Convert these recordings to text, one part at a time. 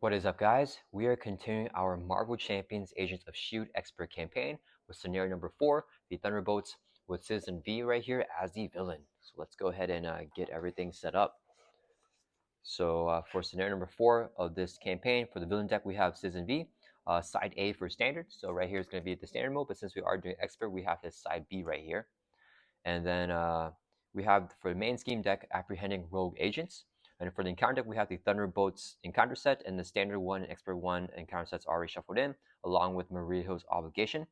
What is up, guys? We are continuing our Marvel Champions Agents of S.H.I.E.L.D. Expert campaign with scenario number 4, the Thunderbolts, with Citizen V right here as the villain. So let's go ahead and get everything set up. So for scenario number 4 of this campaign, for the villain deck, we have Citizen V, side A for standard. So right here is going to be the standard mode, but since we are doing expert, we have his side B right here. And then we have, for the main scheme deck, Apprehending Rogue Agents. And for the encounter deck, we have the Thunderbolts encounter set, and the standard 1 and expert 1 encounter sets already shuffled in, along with Maria Hill's Obligation.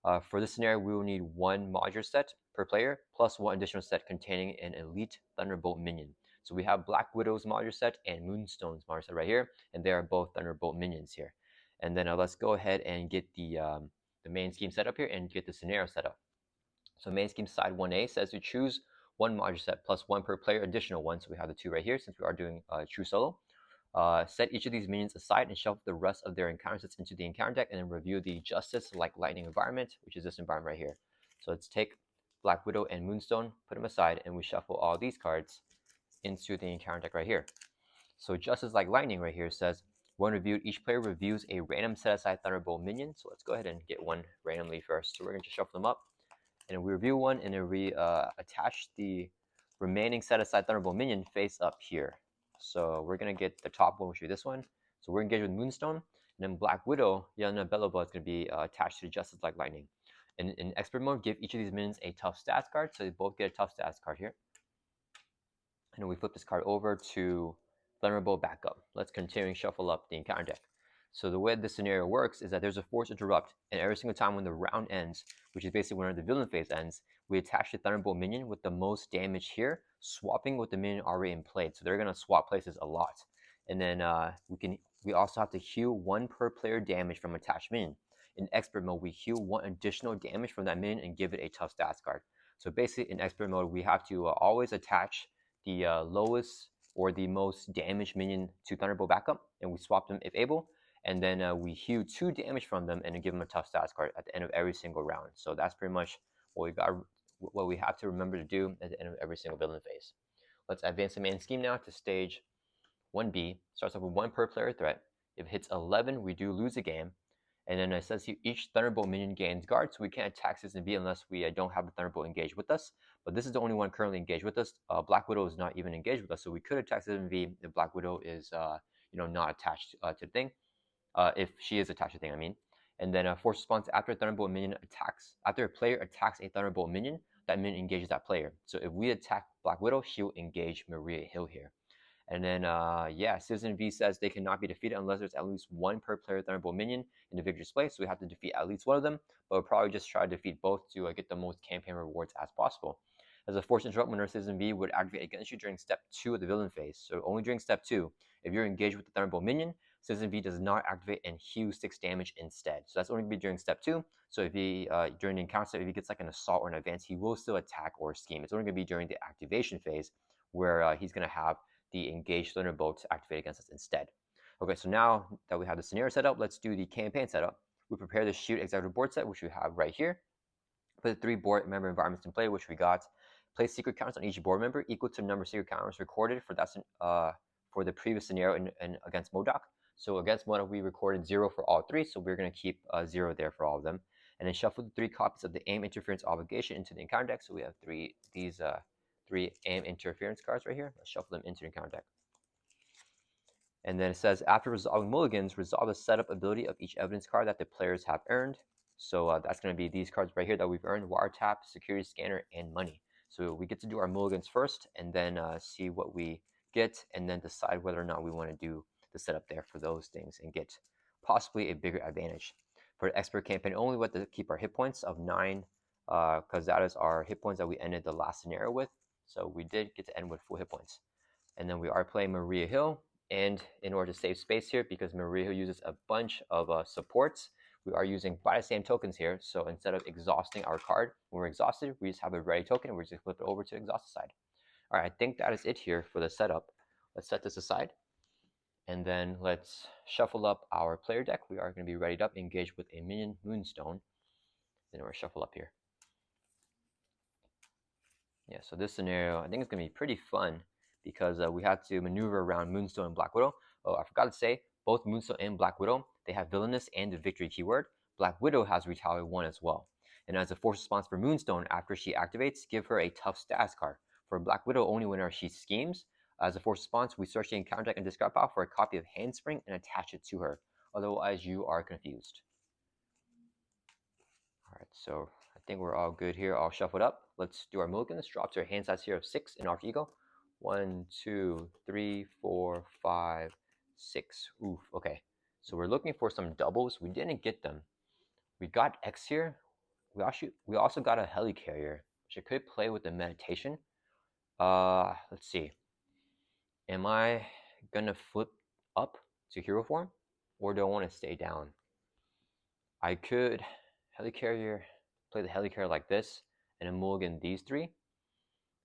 For this scenario, we will need 1 modular set per player, plus 1 additional set containing an elite Thunderbolt minion. So we have Black Widow's modular set and Moonstone's modular set right here, and they are both Thunderbolt minions here. And then let's go ahead and get the main scheme set up here and get the scenario set up. So main scheme side 1A says to choose 1 modular set plus 1 per player, additional 1. So we have the 2 right here since we are doing true solo. Set each of these minions aside and shuffle the rest of their encounter sets into the encounter deck, and then review the Justice like Lightning environment, which is this environment right here. So let's take Black Widow and Moonstone, put them aside, and we shuffle all these cards into the encounter deck right here. So Justice like Lightning right here says, when reviewed, each player reviews a random set aside Thunderbolt minion. So let's go ahead and get one randomly first. So we're going to shuffle them up, and we review one, and then we attach the remaining set aside Thunderbolt minion face up here. So we're going to get the top one, which will be this one. So we're engaged with Moonstone, and then Black Widow, Yelena Belova, is going to be attached to the Justice like Lightning. And in expert mode, give each of these minions a tough stats card, so they both get a tough stats card here. And then we flip this card over to Thunderbolt backup. Let's continue shuffle up the encounter deck. So the way this scenario works is that there's a force interrupt, and every single time when the round ends, which is basically when the villain phase ends, we attach the Thunderbolt minion with the most damage here, swapping with the minion already in play. So they're going to swap places a lot. And then we also have to heal 1 per player damage from attached minion. In expert mode, we heal 1 additional damage from that minion and give it a tough stats card. So basically, in expert mode, we have to always attach the lowest or the most damaged minion to Thunderbolt backup, and we swap them if able. And then we heal 2 damage from them and then give them a tough stats card at the end of every single round. So that's pretty much what we have to remember to do at the end of every single villain phase. Let's advance the main scheme now to stage 1B. Starts off with 1 per player threat. If it hits 11, we do lose a game. And then it says here, each Thunderbolt minion gains guard, so we can't attack Citizen V unless we don't have the Thunderbolt engaged with us. But this is the only one currently engaged with us. Black Widow is not even engaged with us, so we could attack Citizen V if Black Widow is not attached to the thing. If she is attached to the thing, I mean. And then force response after a Thunderbolt minion attacks. After a player attacks a Thunderbolt minion, that minion engages that player. So if we attack Black Widow, she'll engage Maria Hill here. And then, Citizen V says they cannot be defeated unless there's at least 1 per player Thunderbolt minion in the victor's place. So we have to defeat at least one of them, but we'll probably just try to defeat both to get the most campaign rewards as possible. As a force interrupt, when Citizen V would activate against you during step 2 of the villain phase. So only during step 2, if you're engaged with the Thunderbolt minion, Citizen V does not activate and heal 6 damage instead. So that's only going to be during step 2. So if he, during the encounter step, if he gets like an assault or an advance, he will still attack or scheme. It's only going to be during the activation phase where he's going to have the engaged Thunderbolt to activate against us instead. Okay, so now that we have the scenario set up, let's do the campaign setup. We prepare the S.H.I.E.L.D. executive board set, which we have right here. Put the 3 board member environments in play, which we got. Place secret counters on each board member equal to the number of secret counters recorded for for the previous scenario in against MODOK. So against MODOK, we recorded 0 for all 3, so we're going to keep 0 there for all of them. And then shuffle the 3 copies of the Aim Interference Obligation into the encounter deck. So we have 3 Aim Interference cards right here. Let's shuffle them into the encounter deck. And then it says, after resolving mulligans, resolve the setup ability of each evidence card that the players have earned. So that's going to be these cards right here that we've earned: Wiretap, Security Scanner, and Money. So we get to do our mulligans first, and then see what we get, and then decide whether or not we want to do the setup there for those things and get possibly a bigger advantage. For the expert campaign only, we have to keep our hit points of 9, because that is our hit points that we ended the last scenario with. So we did get to end with full hit points. And then we are playing Maria Hill. And in order to save space here, because Maria Hill uses a bunch of supports, we are using buy the same tokens here. So instead of exhausting our card, when we're exhausted, we just have a ready token and we just flip it over to the exhausted side. All right, I think that is it here for the setup. Let's set this aside. And then let's shuffle up our player deck. We are going to be readied up, engaged with a minion Moonstone. Then we're shuffle up here. Yeah, so this scenario, I think it's going to be pretty fun because we have to maneuver around Moonstone and Black Widow. Oh, I forgot to say, Both Moonstone and Black Widow, they have Villainous and the Victory keyword. Black Widow has Retaliate 1 as well. And as a force response for Moonstone, after she activates, give her a tough status card. For Black Widow, only whenever she schemes. As a force response, we search the encounter deck and discard pile for a copy of Handspring and attach it to her. Otherwise, you are confused. Alright, so I think we're all good here. I'll shuffle it up. Let's do our mulligans. Drop to our hand size here of 6 in Alter Ego. 1, 2, 3, 4, 5, 6. Oof, okay. So we're looking for some doubles. We didn't get them. We got X here. We also got a Helicarrier, which I could play with the Meditation. Let's see. Am I gonna flip up to hero form, or do I want to stay down? I could Helicarrier, play the Helicarrier like this, and then mulligan these three.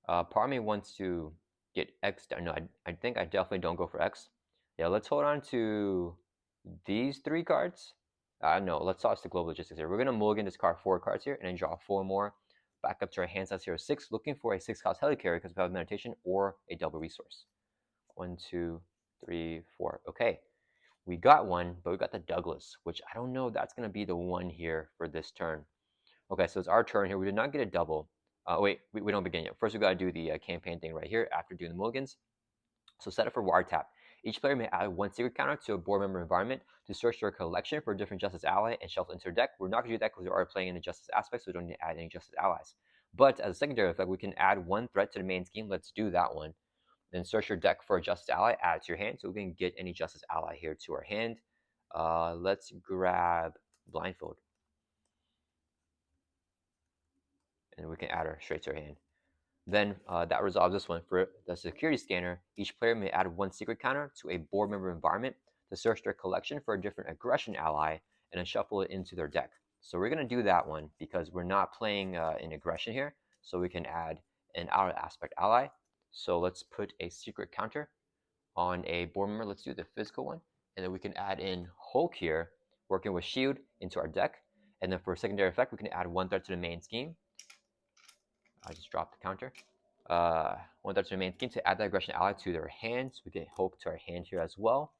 Part of me wants to get X down. No, I think I definitely don't go for X. Yeah, let's hold on to these 3 cards. No, let's toss the global logistics here. We're gonna mulligan this card 4 cards here, and then draw 4 more. Back up to our hand size here 6, looking for a 6-cost Helicarrier because we have Meditation or a double resource. 1, 2, 3, 4. Okay, we got one, but we got the Douglas, which I don't know if that's gonna be the one here for this turn. Okay, so it's our turn here. We did not get a double. Wait, we don't begin yet. First, we got to do the campaign thing right here after doing the mulligans. So set up for Wiretap. Each player may add 1 secret counter to a board member environment to search their collection for a different Justice ally and shuffle into their deck. We're not going to do that because we're already playing in the Justice aspect, so we don't need to add any Justice allies. But as a secondary effect, we can add 1 threat to the main scheme. Let's do that one. Then search your deck for a Justice ally, add it to your hand, so we can get any Justice ally here to our hand. Let's grab Blindfold. And we can add her straight to our hand. Then that resolves this one. For the security scanner, each player may add 1 secret counter to a board member environment to search their collection for a different aggression ally and then shuffle it into their deck. So we're going to do that one because we're not playing in aggression here. So we can add an outer aspect ally. So let's put a secret counter on a board member. Let's do the physical one. And then we can add in Hulk here, working with Shield into our deck. And then for secondary effect, we can add 1 threat to the main scheme. I just dropped the counter. 1 threat to the main scheme to add that aggression ally to their hand. So we get Hulk to our hand here as well.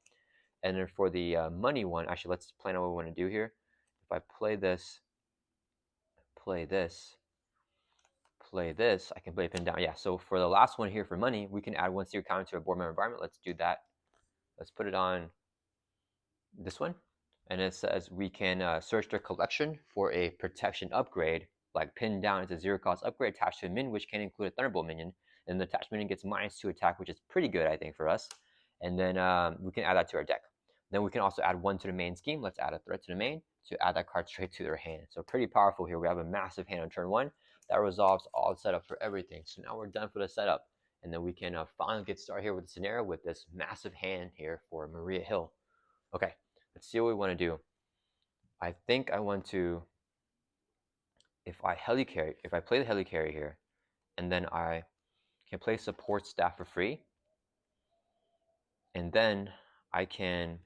And then for the money one, actually, let's plan out what we want to do here. If I play this, play this, play this, I can play pin down. Yeah, so for the last one here for money, we can add 1 secret counter to a board member environment. Let's do that. Let's put it on this one. And it says we can search their collection for a protection upgrade. Like pin down is a 0-cost upgrade attached to a minion, which can include a Thunderbolt minion. And the attached minion gets -2 attack, which is pretty good, I think, for us. And then we can add that to our deck. Then we can also add 1 to the main scheme. Let's add a threat to the main to add that card straight to their hand. So pretty powerful here. We have a massive hand on turn 1. That resolves all the setup for everything. So now we're done for the setup. And then we can finally get started here with the scenario with this massive hand here for Maria Hill. Okay, let's see what we want to do. I think I want to, if I play the Helicarrier here, and then I can play support staff for free, and then I could,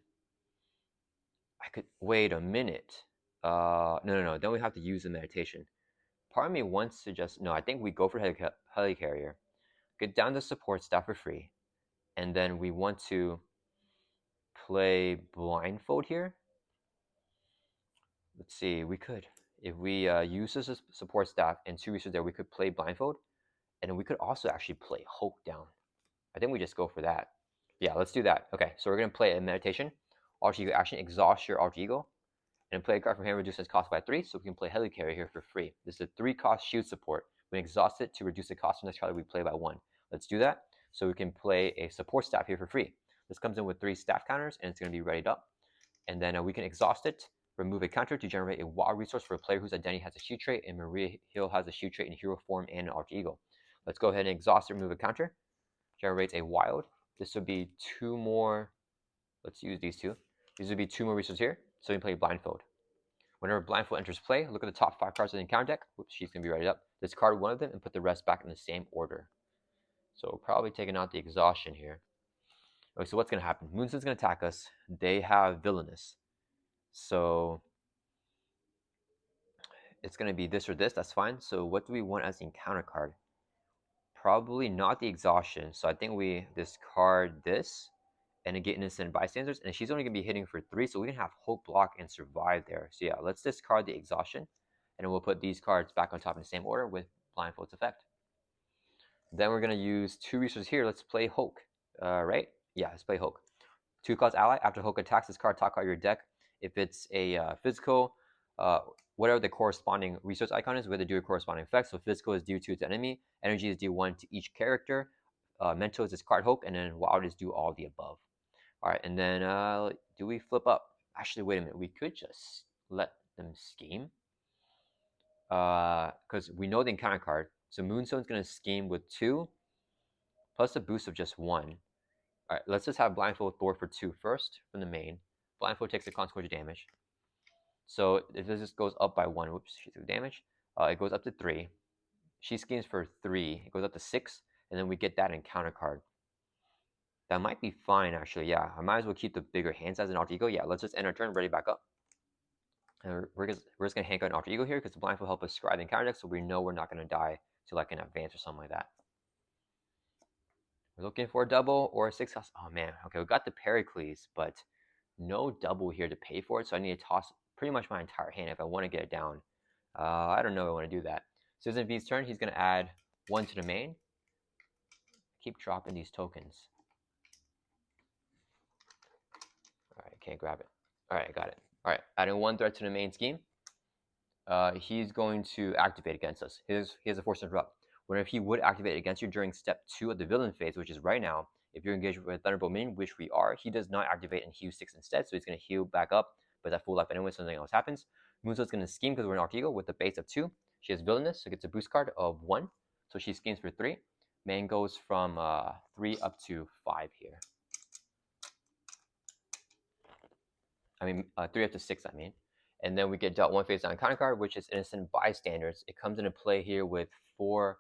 wait a minute. No. Then we have to use the meditation. Part of me wants to just, no, I think we go for Helicarrier, get down the support staff for free, and then we want to play Blindfold here. Let's see, we could. If we use this as support staff and 2 resources there, we could play Blindfold. And then we could also actually play Hulk down. I think we just go for that. Yeah, let's do that. Okay, so we're going to play a meditation. Alter Ego action, exhaust your Alter Ego. And play a card from hand, reduce its cost by 3. So we can play Helicarrier here for free. This is a 3-cost shield support. We can exhaust it to reduce the cost of the next card that we play by 1. Let's do that. So we can play a support staff here for free. This comes in with 3 staff counters, and it's going to be readied up. And then we can exhaust it, remove a counter to generate a wild resource for a player whose identity has a shield trait, and Maria Hill has a shield trait in hero form and an Alter Ego. Let's go ahead and exhaust it, remove a counter, generates a wild. This would be 2 more. Let's use these 2. These would be 2 more resources here. So we can play Blindfold. Whenever Blindfold enters play, look at the top 5 cards of the encounter deck. Oops, she's going to be ready up. Discard 1 of them and put the rest back in the same order. So probably taking out the exhaustion here. Okay, so what's going to happen? Moonstone's going to attack us. They have Villainous. So it's going to be this or this. That's fine. So what do we want as the encounter card? Probably not the exhaustion. So I think we discard this and negate innocent bystanders, and she's only going to be hitting for 3, so we can have hope block and survive there. So yeah, let's discard the exhaustion, and then we'll put these cards back on top in the same order with blindfold's effect. Then we're going to use 2 resources here. Let's play Hulk, right? Yeah, let's play Hulk. 2 cost ally. After Hulk attacks, this card top card your deck. If it's a physical, whatever the corresponding resource icon is, with it do a corresponding effect. So physical is due to its enemy, energy is due 1 to each character, mental is discard Hulk, and then wild is due all the above. All right, and then do we flip up? Actually, wait a minute. We could just let them scheme, because we know the encounter card. So Moonstone's going to scheme with 2 plus a boost of just 1. All right, let's just have Blindfold Thor for 2 first from the main. Blindfold takes the consequential damage. So if this just goes up by 1, whoops, she took damage. It goes up to 3. She schemes for 3. It goes up to 6, and then we get that encounter card. That might be fine, actually. Yeah, I might as well keep the bigger hand size and alter ego. Yeah, let's just end our turn, ready back up. And we're just gonna hang out an alter ego here because the blindfold help us scribe the encounter deck, so we know we're not gonna die to like an advance or something like that. We're looking for a double or a 6 cost. Oh man, okay, we got the Pericles, but no double here to pay for it, so I need to toss pretty much my entire hand if I want to get it down. I don't know if I want to do that. Citizen V's turn, he's gonna add 1 to the main. Keep dropping these tokens. Alright, can't grab it. Alright, I got it. Alright, adding 1 threat to the main scheme. He's going to activate against us. He has a force interrupt. Whenever he would activate against you during step 2 of the villain phase, which is right now, if you're engaged with a Thunderbolt minion, which we are, he does not activate and heal 6 instead, so he's going to heal back up, but at full life anyway, so nothing else happens. Moonstone's going to scheme because we're an Artigo with the base of 2. She has villainous, so gets a boost card of 1, so she schemes for 3. Man goes from 3 up to 5 here. I mean, 3 up to 6, I mean. And then we get dealt 1 face down counter card, which is Innocent Bystanders. It comes into play here with 4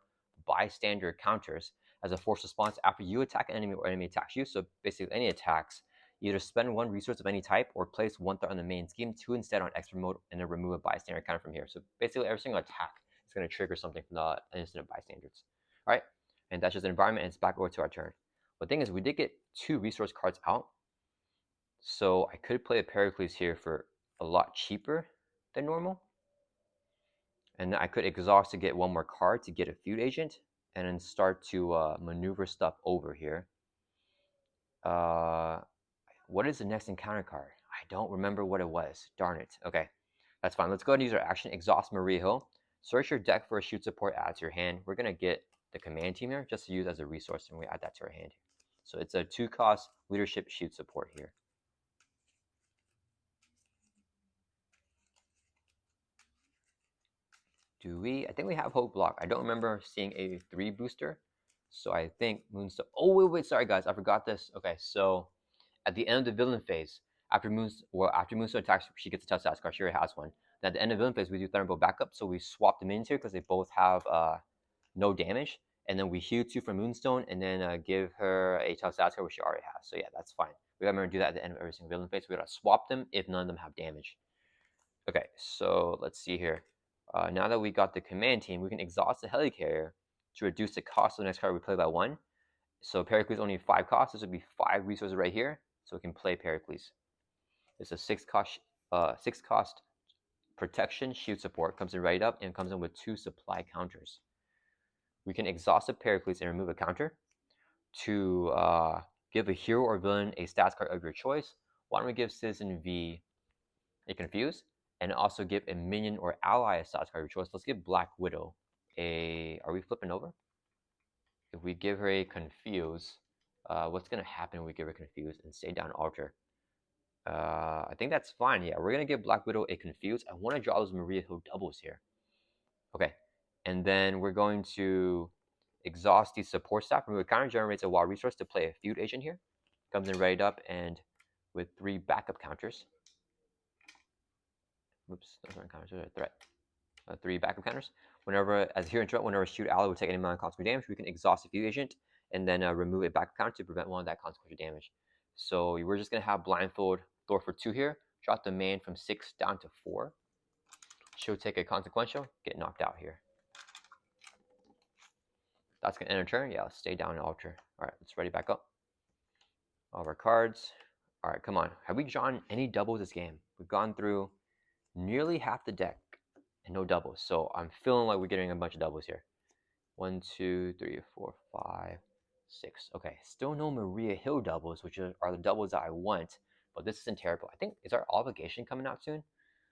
bystander counters as a force response after you attack an enemy or enemy attacks you. So basically, any attacks, either spend 1 resource of any type or place 1 threat on the main scheme, 2 instead on expert mode, and then remove a bystander counter from here. So basically, every single attack is going to trigger something from the Innocent Bystanders. All right, and that's just an environment, and it's back over to our turn. The thing is, we did get 2 resource cards out. So I could play a Pericles here for a lot cheaper than normal. And I could exhaust to get 1 more card to get a feud agent and then start to maneuver stuff over here. What is the next encounter card? I don't remember what it was. Darn it. Okay, that's fine. Let's go ahead and use our action. Exhaust Maria Hill. Search your deck for a shoot support, add to your hand. We're going to get the command team here just to use as a resource, and we add that to our hand. So it's a 2 cost leadership shoot support here. Do we? I think we have Hope Block. I don't remember seeing a 3 booster. So I think Moonstone. Oh, wait. Sorry, guys. I forgot this. Okay, so at the end of the villain phase, after Moonstone attacks, she gets a touch stats card. She already has one. Then at the end of the villain phase, we do Thunderbolt backup. So we swap the minions here because they both have no damage. And then we heal 2 from Moonstone and then give her a touch stats card, which she already has. So yeah, that's fine. We gotta remember to do that at the end of every single villain phase. We gotta swap them if none of them have damage. Okay, so let's see here. Now that we got the command team, we can exhaust the helicarrier to reduce the cost of the next card we play by 1. So Pericles only 5 costs. This would be 5 resources right here. So we can play Pericles. It's a 6 cost protection shield support. Comes in right up and comes in with 2 supply counters. We can exhaust the Pericles and remove a counter to give a hero or villain a stats card of your choice. Why don't we give Citizen V a Confuse? And also give a minion or ally a stats card of your choice. Let's give Black Widow a... Are we flipping over? If we give her a Confuse, what's going to happen when we give her Confuse and stay down altar? I think that's fine. Yeah, we're going to give Black Widow a Confuse. I want to draw those Maria Hill doubles here. Okay. And then we're going to exhaust the support staff. Remove a counter, generates a wild resource to play a feud agent here. Comes in right up and with 3 backup counters. Oops, those aren't counters, those are threat. 3 backup counters. Whenever, as here interrupt, whenever shoot ally will take any amount of consequential damage, we can exhaust a feud agent and then remove a backup counter to prevent 1 of that consequential damage. So we're just going to have blindfold Thor for 2 here. Drop the man from 6 down to 4. She'll take a consequential, get knocked out here. That's going to end her turn. Yeah, let's stay down and alter. Alright, let's ready back up. All of our cards. All right, come on. Have we drawn any doubles this game? We've gone through nearly half the deck and no doubles. So I'm feeling like we're getting a bunch of doubles here. 1, 2, 3, 4, 5, 6. Okay, still no Maria Hill doubles, which are the doubles that I want. But this isn't terrible. I think, is our obligation coming out soon?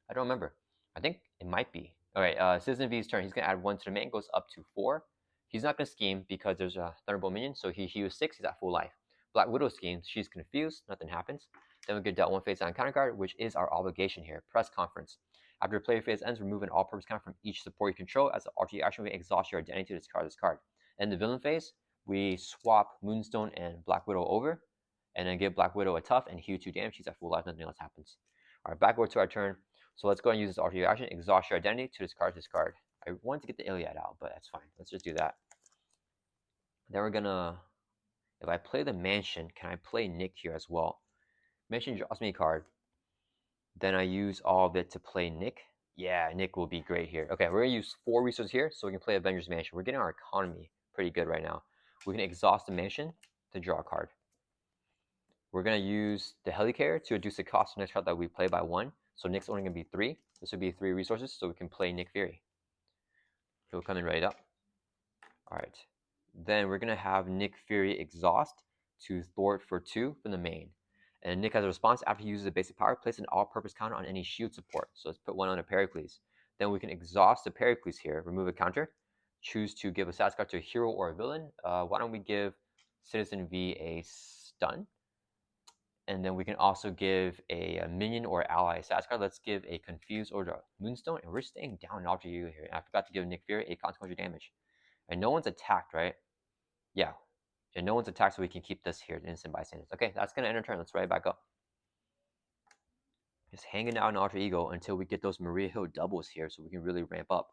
I don't remember. I think it might be. All right, Citizen V's turn. He's going to add 1 to the main. Goes up to 4. He's not going to scheme because there's a Thunderbolt minion. So he was 6. He's at full life. Black Widow schemes. She's confused. Nothing happens. Then we get dealt 1 face down counter card, which is our obligation here. Press conference. After player phase ends, remove an all-purpose count from each support you control. As an RT action, we exhaust your identity to discard this card. In the villain phase, we swap Moonstone and Black Widow over, and then give Black Widow a tough and heal 2 damage. She's at full life. Nothing else happens. All right, back over to our turn. So let's go and use this RT action. Exhaust your identity to discard this card. I wanted to get the Iliad out, but that's fine. Let's just do that. Then we're gonna, if I play the Mansion, can I play Nick here as well? Mansion draws me a card. Then I use all of it to play Nick. Yeah, Nick will be great here. Okay, we're gonna use 4 resources here so we can play Avengers Mansion. We're getting our economy pretty good right now. We can exhaust the Mansion to draw a card. We're gonna use the Helicarrier to reduce the cost of the next card that we play by 1. So Nick's only gonna be 3. This would be 3 resources, so we can play Nick Fury. He'll come in right up. All right. Then we're gonna have Nick Fury exhaust to thwart for 2 from the main. And Nick has a response after he uses a basic power, place an all-purpose counter on any shield support. So let's put 1 on a Pericles. Then we can exhaust the Pericles here, remove a counter, choose to give a status card to a hero or a villain. Why don't we give Citizen V a stun? And then we can also give a minion or ally status card. Let's give a Confused or a Moonstone, and we're staying down in Object Eagle here. I forgot to give Nick Fury a consequential damage. And no one's attacked, right? Yeah. And no one's attacked, so we can keep this here, the Innocent Bystanders. Okay, that's going to end our turn. Let's write it back up. Just hanging out in Alter Ego until we get those Maria Hill doubles here so we can really ramp up.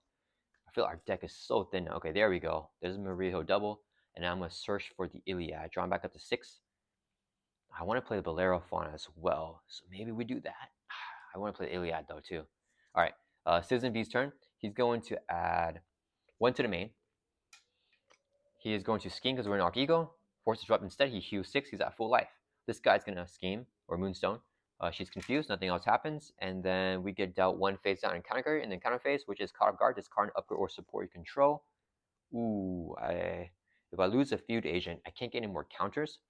I feel our deck is so thin now. Okay, there we go. There's a Maria Hill double. And now I'm going to search for the Iliad. Drawing back up to 6. I want to play the Bolero Fauna as well. So maybe we do that. I want to play the Iliad though too. All right, Citizen V's turn. He's going to add 1 to the main. He is going to scheme because we're in Arc Ego. Force disrupt instead. He heals 6. He's at full life. This guy's going to scheme or Moonstone. She's confused. Nothing else happens. And then we get dealt 1 face down in counter card. And then counter phase, which is caught off guard. Discard an upgrade or support you control. Ooh, if I lose a feud agent, I can't get any more counters.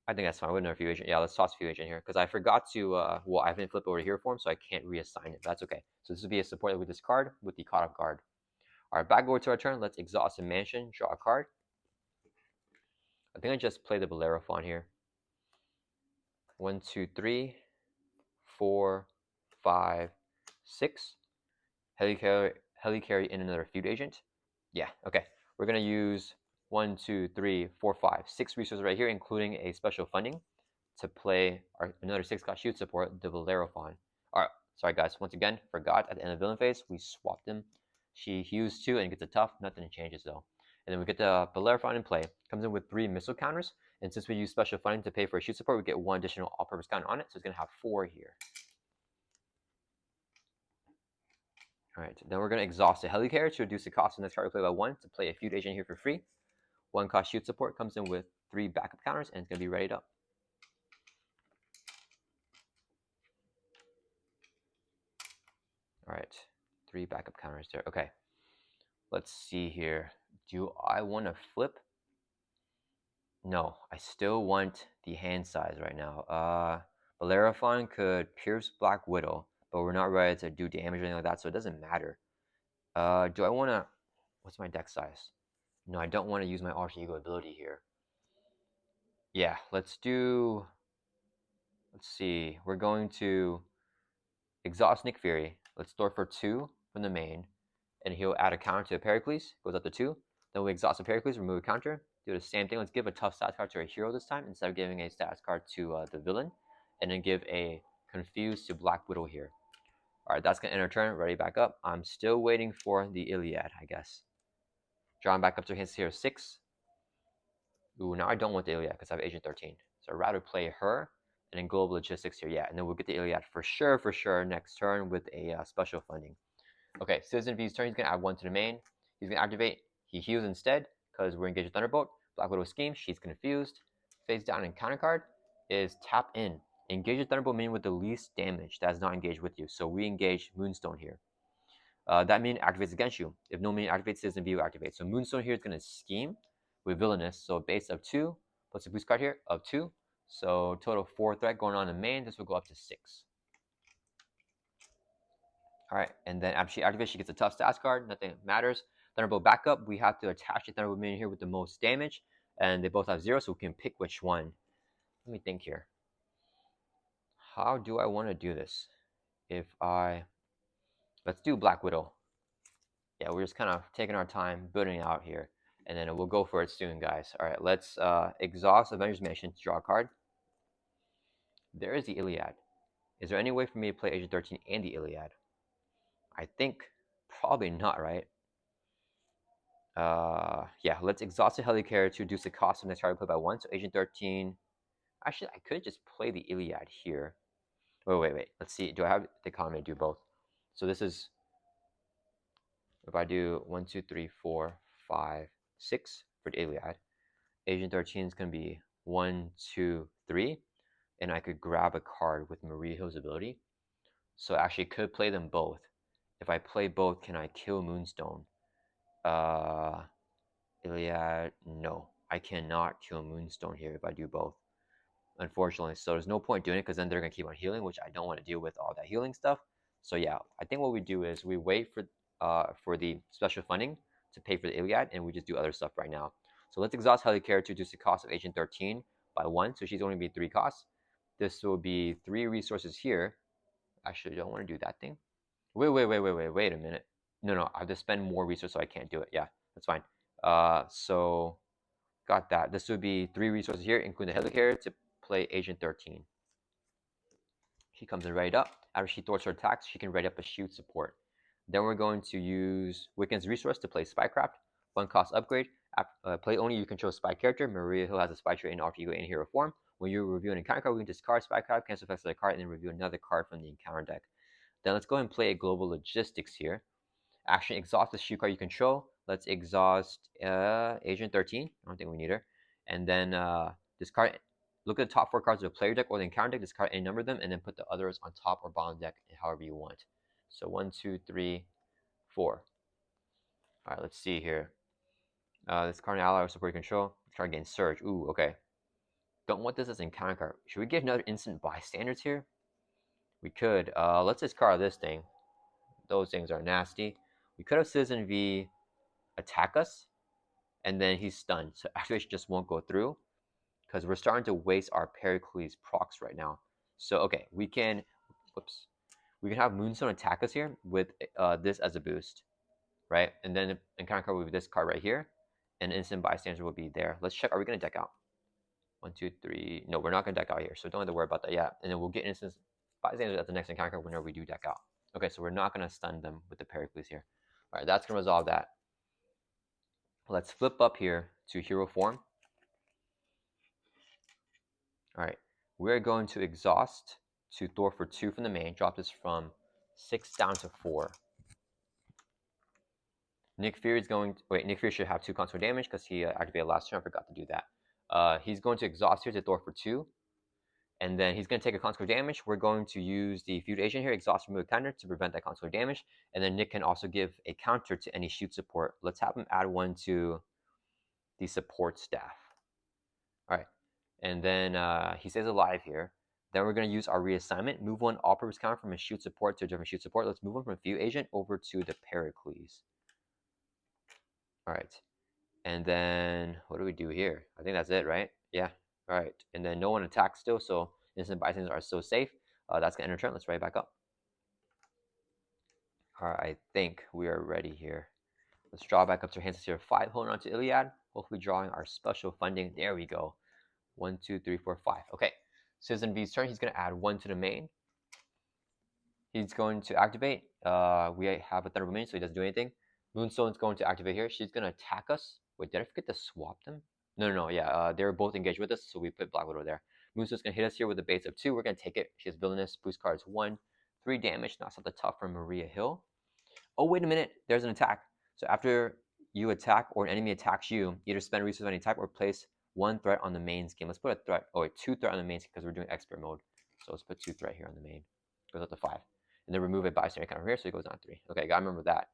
I think that's fine with another feud agent. Yeah, let's toss feud agent here because I forgot to. Well, I haven't flipped over to hero form, so I can't reassign it. That's okay. So this would be a support with this card with the caught off guard. All right, back over to our turn. Let's exhaust the Mansion, draw a card. I think I just play the Bolero Fawn here. 1, 2, 3, 4, 5, 6. Helicarrier in another feud agent. Yeah, okay. We're gonna use 1, 2, 3, 4, 5, 6 resources right here, including a special funding to play another 6-cost shield support, the Bolero Fawn. All right, sorry guys. Once again, forgot at the end of the villain phase, we swapped them. She heals 2 and gets a tough. Nothing changes though. And then we get the Bolero Fawn in play. Comes in with 3 missile counters. And since we use special funding to pay for a shoot support, we get 1 additional all-purpose counter on it. So it's going to have 4 here. All right, then we're going to exhaust the Helicarrier to reduce the cost of the next card we play by 1 to play a feud agent here for free. 1 cost shoot support comes in with 3 backup counters and it's going to be readied up. All right, 3 backup counters there. Okay, let's see here. Do I want to flip? No, I still want the hand size right now. Bolero Fawn could pierce Black Widow, but we're not ready to do damage or anything like that, so it doesn't matter. Do I want to... What's my deck size? No, I don't want to use my Alter Ego ability here. Yeah, let's do... Let's see. We're going to exhaust Nick Fury. Let's store for 2 from the main, and he'll add a counter to a Pericles. Goes up to 2. Then we exhaust the Pericles, remove a counter. Do the same thing. Let's give a tough status card to a hero this time instead of giving a status card to the villain. And then give a Confused to Black Widow here. Alright, that's going to end our turn. Ready back up. I'm still waiting for the Iliad, I guess. Drawing back up to his here 6. Ooh, now I don't want the Iliad because I have Agent 13. So I'd rather play her and then Global Logistics here. Yeah, and then we'll get the Iliad for sure next turn with a special funding. Okay, Citizen V's turn. He's going to add 1 to the main. He's going to activate. He heals instead because we're engaged with Thunderbolt. Black Widow scheme. She's confused. face down encounter card is tap in. Engage a Thunderbolt minion with the least damage that is not engaged with you. So we engage Moonstone here. That minion activates against you. If no minion activates, Citizen V will activate. So Moonstone here is going to scheme with Villainous. So base of 2 plus a boost card here of 2. So total 4 threat going on in main. This will go up to 6. Alright, and then after she activates, she gets a tough stats card. Nothing matters. Thunderbolt backup. We have to attach the Thunderbolt minion here with the most damage. And they both have 0, so we can pick which one. Let me think here. How do I want to do this? Let's do Black Widow. Yeah, we're just kind of taking our time, building it out here. And then we'll go for it soon, guys. Alright, let's exhaust Avengers Mansion to draw a card. There is the Iliad. Is there any way for me to play Agent 13 and the Iliad? I think probably not, right? Yeah, let's exhaust the Helicarrier to reduce the cost of next card play by 1. So Agent 13. Actually, I could just play the Iliad here. Wait. Let's see. Do I have the economy to do both? So this is, if I do 1, 2, 3, 4, 5, 6 for the Iliad, Agent 13 is going to be 1, 2, 3. And I could grab a card with Maria Hill's ability. So I actually could play them both. If I play both, can I kill Moonstone? Iliad, no. I cannot kill Moonstone here if I do both, unfortunately. So there's no point doing it because then they're going to keep on healing, which I don't want to deal with all that healing stuff. So yeah, I think what we do is we wait for the special funding to pay for the Iliad, and we just do other stuff right now. So let's exhaust Helicarrier to reduce the cost of Agent 13 by 1. So she's only be 3 costs. This will be 3 resources here. Actually, I don't want to do that thing. Wait a minute. No, I have to spend more resources, so I can't do it. Yeah, that's fine. So got that. This would be 3 resources here, including the Helicarrier to play Agent 13. She comes in right up. After she thwarts her attacks, she can ready up a shoot support. Then we're going to use Wiccan's resource to play Spycraft. 1 cost upgrade. Play only you control spy character. Maria Hill has a spy trait in alter ego in hero form. When you review an encounter card, we can discard Spycraft, cancel effects of the card, and then review another card from the encounter deck. Then let's go ahead and play a global logistics here. Action, exhaust the shoot card you control. Let's exhaust Agent 13. I don't think we need her. And then discard. Look at the top 4 cards of the player deck or the encounter deck. Discard any number of them, and then put the others on top or bottom deck, however you want. So 1, 2, 3, 4. All right, let's see here. This card ally or support control. Try again. Surge. Ooh, okay. Don't want this as an encounter card. Should we get another instant bystanders here? We could. Let's discard this thing. Those things are nasty. We could have Citizen V attack us, and then he's stunned. So activation just won't go through because we're starting to waste our Pericles procs right now. So okay, we can have Moonstone attack us here with this as a boost, right? And then the encounter card will be this card right here, and instant bystander will be there. Let's check. Are we going to deck out? 1, 2, 3. No, we're not going to deck out here, so don't have to worry about that yet. And then we'll get instant bystanders at the next encounter card whenever we do deck out. Okay, so we're not going to stun them with the Pericles here. All right, that's going to resolve that. Let's flip up here to hero form. All right, we're going to exhaust to Thor for 2 from the main. Drop this from 6 down to 4. Nick Fury is going to, Nick Fury should have 2 constant damage because he activated last turn. I forgot to do that. He's going to exhaust here to Thor for 2. And then he's going to take a constant damage. We're going to use the Feud Agent here, exhaust remove counter to prevent that constant damage. And then Nick can also give a counter to any shoot support. Let's have him add 1 to the support staff. All right. And then he stays alive here. Then we're going to use our reassignment. Move 1 all-purpose counter from a shoot support to a different shoot support. Let's move him from Feud Agent over to the Pericles. All right. And then what do we do here? I think that's it, right? Yeah. All right. And then no one attacks still, so instant bystanders are still safe. That's going to end our turn. Let's write back up. All right. I think we are ready here. Let's draw back up to our hands here. 5, holding on to Iliad. Hopefully drawing our special funding. There we go. 1, 2, 3, 4, 5. Okay. Citizen V's turn. He's going to add 1 to the main. He's going to activate. We have a Thunderbolt minion, so he doesn't do anything. Moonstone's going to activate here. She's going to attack us. Wait, did I forget to swap them? No. Yeah, they're both engaged with us, so we put Black Widow there. Moonstone's going to hit us here with a base of 2. We're going to take it. She has Villainous. Boost cards 1. 3 damage. Knocks out the top from Maria Hill. Oh, wait a minute. There's an attack. So after you attack or an enemy attacks you, either spend resources of any type or place 1 threat on the main scheme. Let's put a threat, oh wait, 2 threat on the main scheme because we're doing expert mode. So let's put 2 threat here on the main. Goes up to 5. And then remove a bystander counter here, so it goes down 3. Okay, gotta remember that.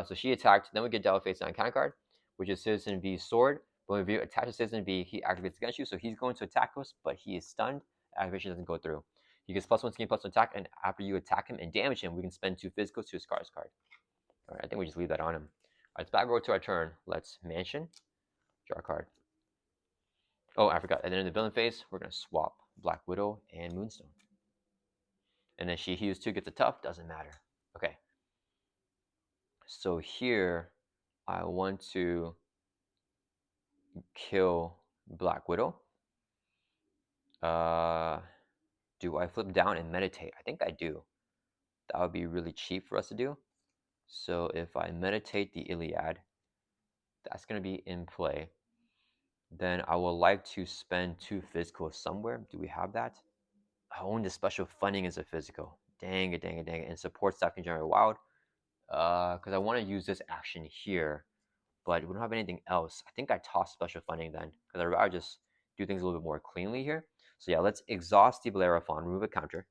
So she attacked, then we get Devil Face down counter card, which is Citizen V's sword. But when you attach to Citizen V, he activates against you, so he's going to attack us, but he is stunned. Activation doesn't go through. He gets +1 scheme, +1 attack, and after you attack him and damage him, we can spend 2 physicals to his card. Alright, I think we just leave that on him. Alright, it's back over to our turn. Let's Mansion, draw a card. Oh, I forgot. And then in the villain phase, we're going to swap Black Widow and Moonstone. And then she heals 2, gets a tough, doesn't matter. Okay. So here, I want to kill Black Widow. Do I flip down and meditate? I think I do. That would be really cheap for us to do. So if I meditate the Iliad, that's going to be in play. Then I would like to spend 2 physicals somewhere. Do we have that? Oh, and the special funding is a physical. Dang it. And support staff can generate wild. Because I want to use this action here, but we don't have anything else. I think I toss special funding then, because I'd rather just do things a little bit more cleanly here. So yeah, let's exhaust the Bellerophon, remove a counter.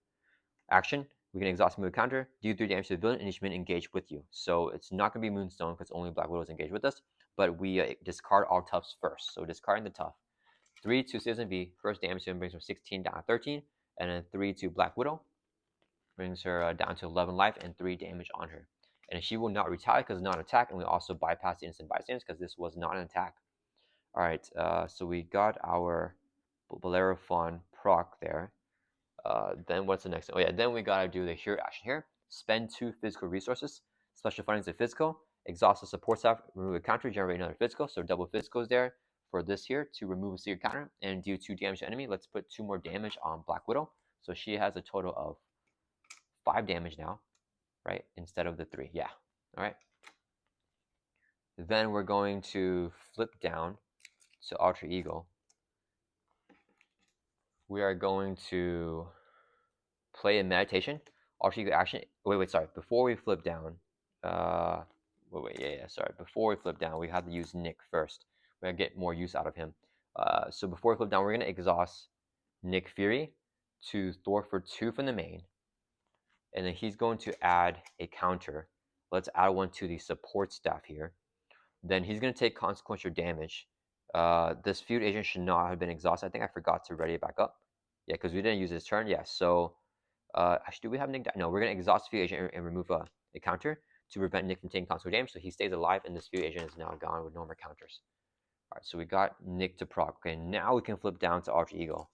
Action, we can exhaust, remove a counter, do 3 damage to the villain, and each minion engaged with you. So it's not going to be Moonstone, because only Black Widow is engaged with us, but we discard all toughs first. So discarding the tough. 3 to Citizen V, first damage to him brings her 16 down to 13, and then 3 to Black Widow, brings her down to 11 life and 3 damage on her. And she will not retaliate because it's not an attack, and we also bypass the instant bystanders because this was not an attack. Alright, so we got our Bellerophon proc there. Then what's the next thing? Oh yeah, then we gotta do the hero action here. Spend 2 physical resources. Special funding is a physical. Exhaust the support staff, remove a counter, generate another physical. So double physicals there for this here to remove a secret counter and do 2 damage to enemy. Let's put 2 more damage on Black Widow. So she has a total of 5 damage now, right? Instead of the 3. Yeah. All right. Then we're going to flip down to Alter Ego. We are going to play a meditation. Alter Ego action. Wait, sorry. Before we flip down, sorry. Before we flip down, we have to use Nick first. We're gonna get more use out of him. So before we flip down, we're gonna exhaust Nick Fury to Thor for 2 from the main. And then he's going to add a counter. Let's add one to the support staff here. Then he's going to take consequential damage. This feud agent should not have been exhausted. I think I forgot to ready it back up. Yeah, because we didn't use his turn. Yeah, so actually, do we have Nick? No, we're going to exhaust feud agent and remove a counter to prevent Nick from taking consequential damage. So he stays alive, and this feud agent is now gone with no more counters. All right, so we got Nick to proc. Okay, now we can flip down to Alter Ego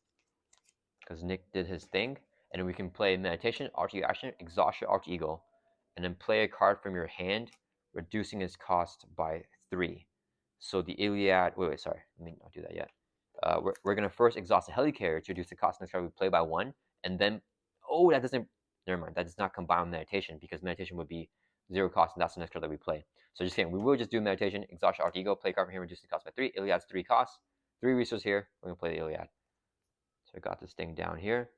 because Nick did his thing. And then we can play meditation, Alter Ego action, exhaust your Alter Ego, and then play a card from your hand, reducing its cost by 3. So the Iliad, sorry, let me not do that yet. We're going to first exhaust the Helicarrier to reduce the cost next card we play by 1, and then, oh, that doesn't, never mind, that does not combine with meditation, because meditation would be 0 cost, and that's the next card that we play. So just kidding, we will just do meditation, exhaust your Alter Ego, play a card from here, reduce the cost by 3, Iliad's 3 costs, 3 resources here, we're going to play the Iliad. So I got this thing down here.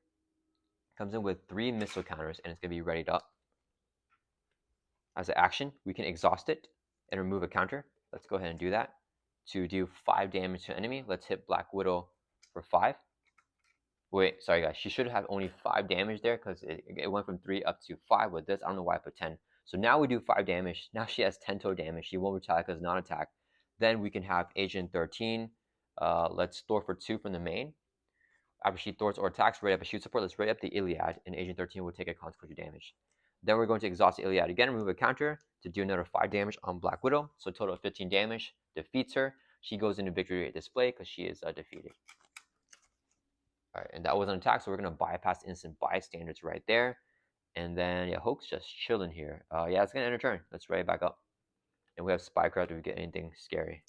Comes in with 3 missile counters, and it's going to be readied up. As an action, we can exhaust it and remove a counter. Let's go ahead and do that. To do 5 damage to an enemy, let's hit Black Widow for 5. Wait, sorry guys, she should have only 5 damage there because it went from 3 up to 5 with this. I don't know why I put 10. So now we do 5 damage. Now she has 10 total damage. She won't retaliate because it's not attack. Then we can have Agent 13. Let's Thor for 2 from the main. After she thwarts or attacks, ready up a shoot support. Let's ready up the Iliad, and Agent 13 will take a consequential damage. Then we're going to exhaust the Iliad again, remove a counter to do another 5 damage on Black Widow. So a total of 15 damage. Defeats her. She goes into victory display because she is defeated. All right, and that was an attack, so we're going to bypass instant bystanders right there. And then, yeah, Hoax just chilling here. Yeah, it's going to end a turn. Let's ready back up. And we have Spycraft if we get anything scary.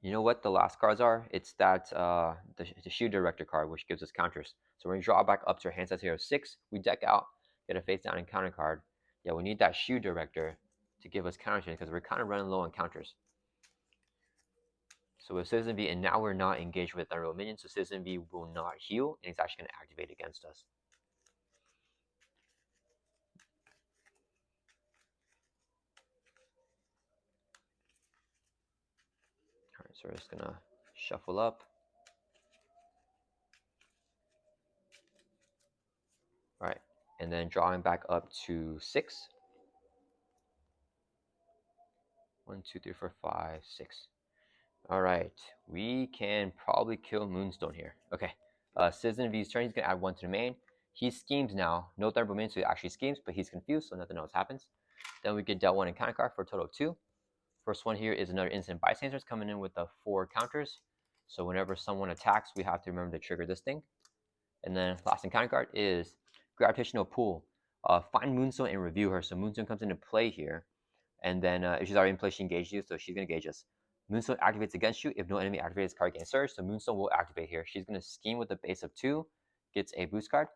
You know what the last cards are? It's that the Shield Director card, which gives us counters. So when we draw back up to our hand size here of 6, we deck out, get a face down and counter card. Yeah, we need that Shield Director to give us counters because we're kind of running low on counters. So with Citizen V, and now we're not engaged with Thunderbolt minions, so Citizen V will not heal, and it's actually going to activate against us. Alright, so So we're just gonna shuffle up. All right, and then drawing back up to 6. 1, 2, 3, 4, 5, 6. All right, we can probably kill Moonstone here. Okay, Citizen V's turn. He's gonna add 1 to the main. He schemes now. No Thunderbolt main, so he actually schemes, but he's confused, so nothing else happens. Then we get dealt 1 in counter card for a total of 2. First one here is another instant bystanders coming in with the 4 counters. So whenever someone attacks, we have to remember to trigger this thing. And then last in counter card is Gravitational Pull. Find Moonstone and review her. So Moonstone comes into play here. And then if she's already in play, she engages you, so she's going to engage us. Moonstone activates against you if no enemy activates card gains surge. So Moonstone will activate here. She's going to scheme with a base of 2, gets a boost card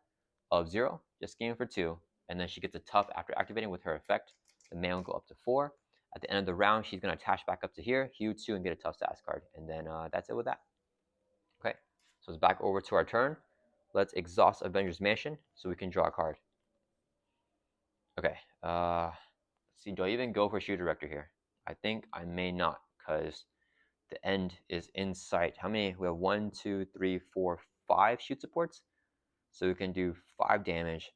of 0, just scheming for 2. And then she gets a tough after activating with her effect. The mana will go up to 4. At the end of the round, she's going to attach back up to here, heal 2, and get a tough status card. And then that's it with that. Okay, so it's back over to our turn. Let's exhaust Avengers Mansion so we can draw a card. Okay, let's see, do I even go for Shoe Director here? I think I may not, because the end is in sight. How many? We have 1, 2, 3, 4, 5 shoot supports. So we can do 5 damage.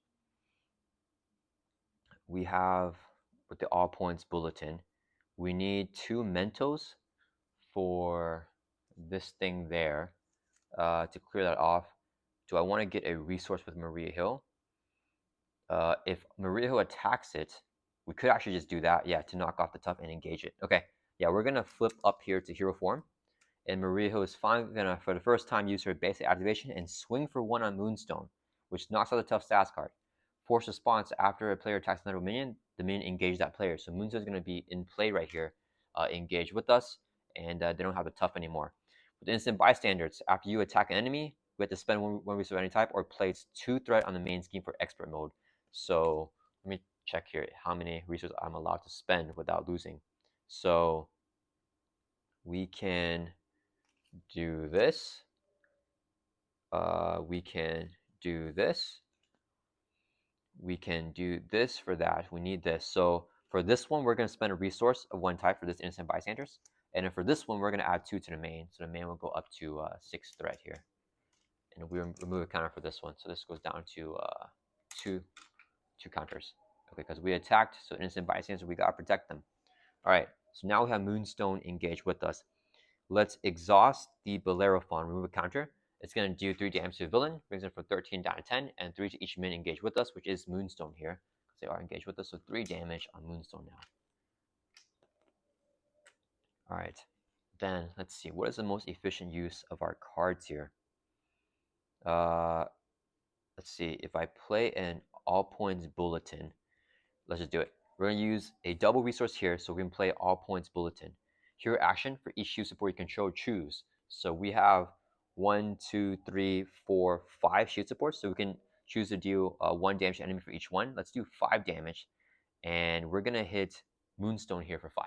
We have, with the all points bulletin, we need 2 mentos for this thing there to clear that off. Do I want to get a resource with Maria Hill? If Maria Hill attacks it, we could actually just do that, yeah, to knock off the tough and engage it. Okay, yeah, we're going to flip up here to hero form. And Maria Hill is finally going to, for the first time, use her basic activation and swing for 1 on Moonstone, which knocks out the tough stats card. Force response: after a player attacks another minion, the minion engages that player. So Moonstone is going to be in play right here, engaged with us, and they don't have the tough anymore. With instant bystanders, after you attack an enemy, we have to spend 1 resource of any type or place 2 threat on the main scheme for expert mode. So let me check here how many resources I'm allowed to spend without losing. So we can do this. We can do this. We can do this for that. We need this. So for this one, we're going to spend a resource of 1 type for this instant bystanders. And then for this one, we're going to add 2 to the main. So the main will go up to 6 threat here. And we remove a counter for this one. So this goes down to 2 counters. Okay, because we attacked, so instant bystanders, we got to protect them. All right, so now we have Moonstone engaged with us. Let's exhaust the Bellerophon, remove a counter. It's going to do 3 damage to the villain, brings it from 13 down to 10, and 3 to each minion engaged with us, which is Moonstone here, because they are engaged with us, so 3 damage on Moonstone now. All right, then let's see, what is the most efficient use of our cards here? Let's see, if I play an all points bulletin, let's just do it. We're going to use a double resource here, so we can play all points bulletin. Hero action: for each shoot support you control, choose. So we have 1, 2, 3, 4, 5 shoot supports, so we can choose to deal 1 damage to enemy for each one. Let's do 5 damage, and we're going to hit Moonstone here for 5.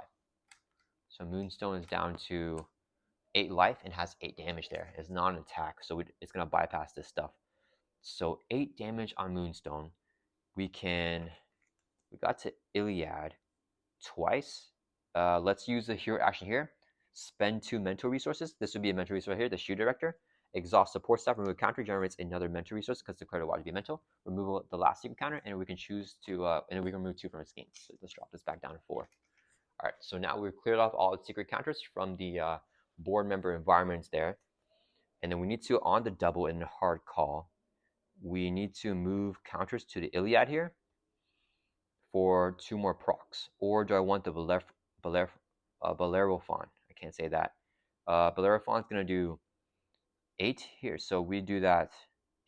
So Moonstone is down to 8 life and has 8 damage there. It's not an attack, so it's going to bypass this stuff. So 8 damage on Moonstone. We got to Iliad twice. Let's use the hero action here. Spend 2 mental resources. This would be a mental resource here, the Shoe Director. Exhaust support staff, remove a counter, generates another mental resource because declared a watch to be mental. Remove the last secret counter, and we can choose to, and then we can remove 2 from its schemes. So let's drop this back down to 4. All right, so now we've cleared off all the secret counters from the board member environments there. And then we need to, on the double in a hard call, we need to move counters to the Iliad here for 2 more procs. Or do I want the Bellerophon? I can't say that. Bellerophon is going to do 8 here. So we do that.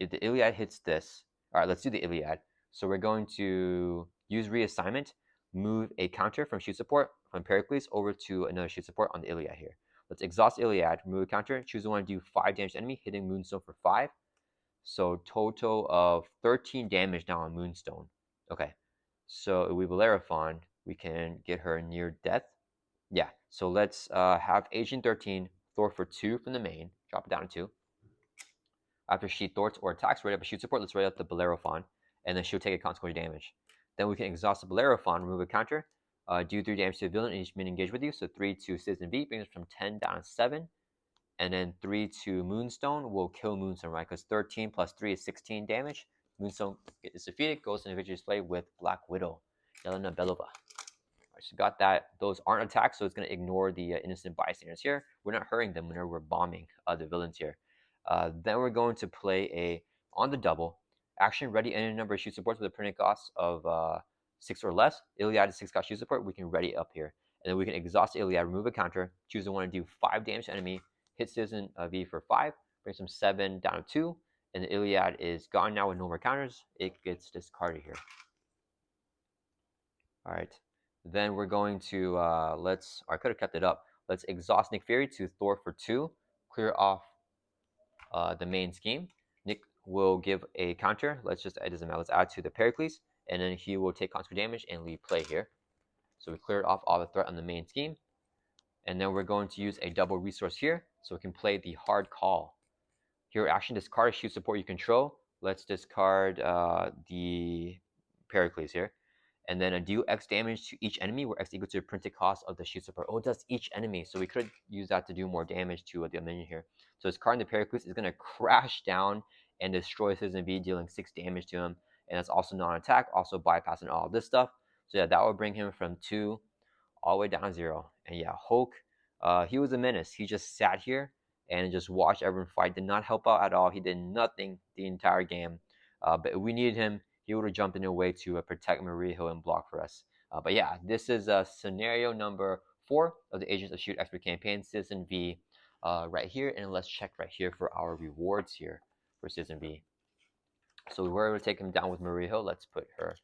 If the Iliad hits this, all right, let's do the Iliad. So we're going to use reassignment, move a counter from shoot support from Pericles over to another shoot support on the Iliad here. Let's exhaust Iliad, remove a counter, choose the one to do 5 damage to enemy, hitting Moonstone for 5. So total of 13 damage now on Moonstone. Okay, so if we Bellerophon, we can get her near death. Yeah, so let's have Agent 13 thwart for 2 from the main, drop it down to 2. After she thwarts or attacks, ready up a shoot support, let's ready up the Bellerophon, and then she'll take a consequential damage. Then we can exhaust the Bellerophon, remove a counter, Do 3 damage to the villain and each minion engaged with you. So 3 to Citizen V brings us from 10 down to 7. And then 3 to Moonstone will kill Moonstone, right? Because 13 plus 3 is 16 damage. Moonstone is defeated, goes into victory display with Black Widow, Yelena Belova. Right, so got that. Those aren't attacks, so it's going to ignore the innocent bystanders here. We're not hurting them whenever we're bombing the villains here. Then we're going to play a, on the double, action ready any number of shoot supports with a printed cost of 6 or less. Iliad is 6 cost shoot support. We can ready up here. And then we can exhaust Iliad, remove a counter, choose the one to do 5 damage to enemy, hit Citizen V for 5, brings from 7 down to 2. And the Iliad is gone now with no more counters. It gets discarded here. All right. Then we're going to, I could have kept it up. Let's exhaust Nick Fury to Thor for 2, clear off the main scheme. Nick will give a counter. It doesn't matter. Let's add to the Pericles, and then he will take contra damage and leave play here. So we cleared off all the threat on the main scheme. And then we're going to use a double resource here, so we can play the hard call. Hero action, discard a shoot support you control. Let's discard the Pericles here. And then deal X damage to each enemy, where X equals to the printed cost of the shoot support. Oh, it does each enemy. So we could use that to do more damage to the minion here. So discarding the Pericles is going to crash down and destroy Citizen V, dealing 6 damage to him. And that's also non-attack, also bypassing all this stuff. So yeah, that will bring him from 2 all the way down to 0. And yeah, Hulk, he was a menace. He just sat here and just watched everyone fight. Did not help out at all. He did nothing the entire game. But if we needed him, he would have jumped in a way to protect Maria Hill and block for us. But yeah, this is scenario number 4 of the Agents of S.H.I.E.L.D. Expert Campaign, Citizen V, right here. And let's check right here for our rewards here for Citizen V. So we were able to take him down with Maria Hill. Let's put her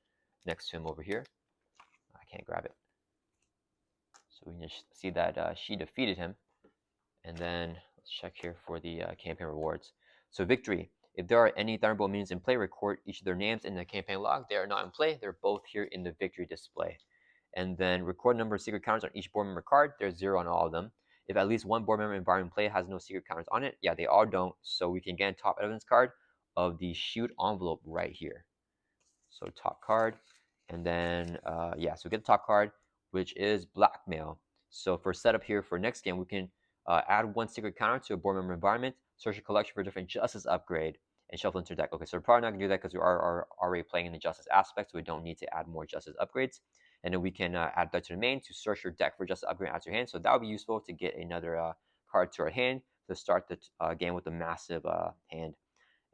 next to him over here. I can't grab it. So we can just see that she defeated him. And then let's check here for the campaign rewards. So victory. If there are any Thunderbolt minions in play, record each of their names in the campaign log. They are not in play. They're both here in the victory display. And then record number of secret counters on each board member card. There's 0 on all of them. If at least one board member in play has no secret counters on it, yeah, they all don't. So we can get a top evidence card of the shoot envelope right here. So top card. And then, yeah, so we get the top card, which is blackmail. So for setup here for next game, we can add 1 secret counter to a board member environment, search a collection for a different justice upgrade, and shuffle into your deck. Okay, so we're probably not going to do that because we are already playing in the justice aspect, so we don't need to add more justice upgrades. And then we can add that to the main to search your deck for justice upgrade and add to your hand. So that would be useful to get another card to our hand to start the game with a massive hand.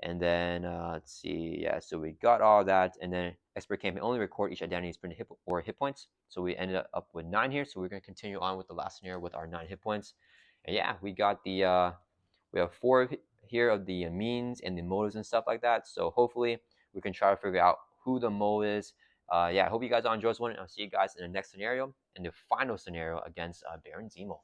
And then let's see, yeah, so we got all that. And then expert campaign only record each identity's printed hit points. So we ended up with 9 here. So we're going to continue on with the last scenario with our 9 hit points. And yeah, we got the we have 4 here of the means and the motives and stuff like that. So hopefully we can try to figure out who the mole is. Yeah, I hope you guys all enjoyed this one. And I'll see you guys in the next scenario and the final scenario against Baron Zemo.